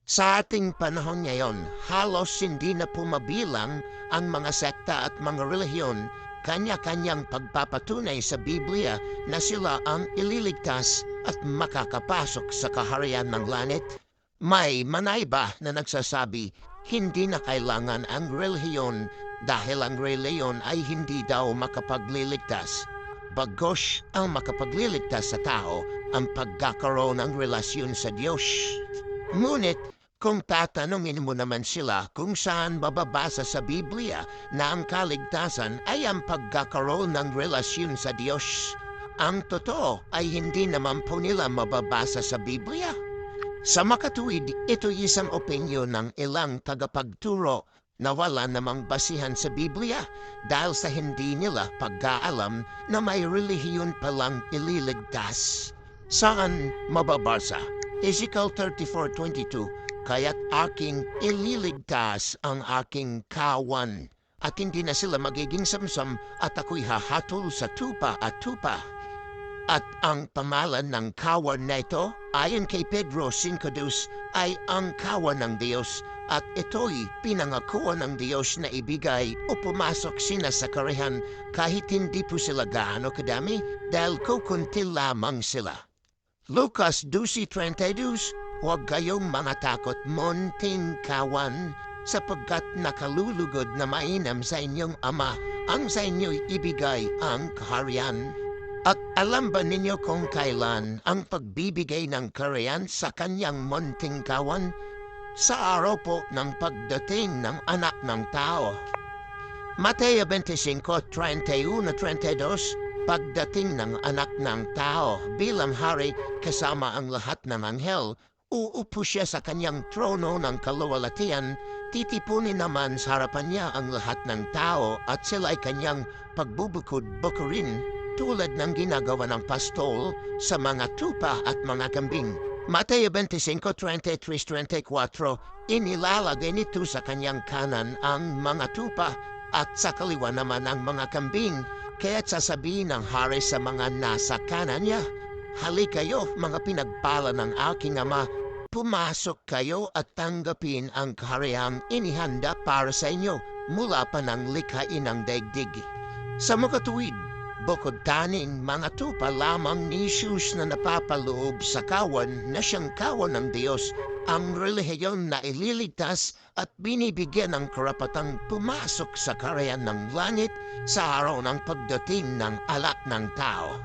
Sa ating panahon ngayon, halos hindi na pumabilang ang mga sekta at mga relihiyon kanya-kanyang pagpapatunay sa Biblia na sila ang ililigtas at makakapasok sa kaharian ng langit. May manayba na nagsasabi hindi na kailangan ang relihiyon dahil ang relihiyon ay hindi daw makapagliligtas. Bagos ang makapagliligtas sa tao ang pagkakaroon ng relasyon sa Diyos. Ngunit kung tatanungin mo naman sila kung saan mababasa sa Biblia na ang kaligtasan ay ang pagkakaroon ng relasyon sa Diyos, ang totoo ay hindi naman po nila mababasa sa Biblia. Sa makatuwid, ito isang opinyon ng ilang tagapagturo na wala namang basihan sa Biblia dahil sa hindi nila pagkaalam na may relihiyon palang ililigtas. Saan mababasa? Ezekiel 34:22, kaya't aking ililigtas ang aking kawan at hindi na sila magiging samsam at ako'y hahatol sa tupa at tupa. At ang pamalan ng kawan na ito, ayon kay Pedro 5:2, ay ang kawan ng Diyos at ito'y pinangakuan ng Diyos na ibigay o pumasok sina sa karihan kahit hindi po sila gaano kadami dahil kukunti lamang sila. Lucas 12:32, huwag kayong mga takot, munting kawan, sapagkat nakalulugod na mainam sa inyong ama ang sa inyo'y ibigay ang kaharian. At alam ba ninyo kung kailan ang pagbibigay ng kaharian sa kanyang munting kawan? Sa araw po ng pagdating ng anak ng tao. Mateo 25:31-32, pagdating ng anak ng tao bilang hari kasama ang lahat ng anghel, uupo siya sa kanyang trono ng kaluwalhatian, titipunin naman sa harapan niya ang lahat ng tao at sila ay kanyang pagbubukod-bukurin tulad ng ginagawa ng pastol sa mga tupa at mga kambing. Mateo 25:33-34, inilalagay nito sa kanyang kanan ang mga tupa at sa kaliwa naman ang mga kambing. Kaya't sasabihin ng hari sa mga nasa kanan niya, halika kayo mga pinagpala ng aking ama, pumasok kayo at tanggapin ang kahariang inihanda para sa inyo mula pa ng likhain ng daigdig. Sa makatuwid, bukod taning mga tupa lamang ni Jesus na napapaloob sa kawan na siyang kawan ng Diyos, ang relihiyon na ililigtas at binibigyan ng karapatang pumasok sa kaharian ng langit sa araw ng pagdating ng anak ng tao.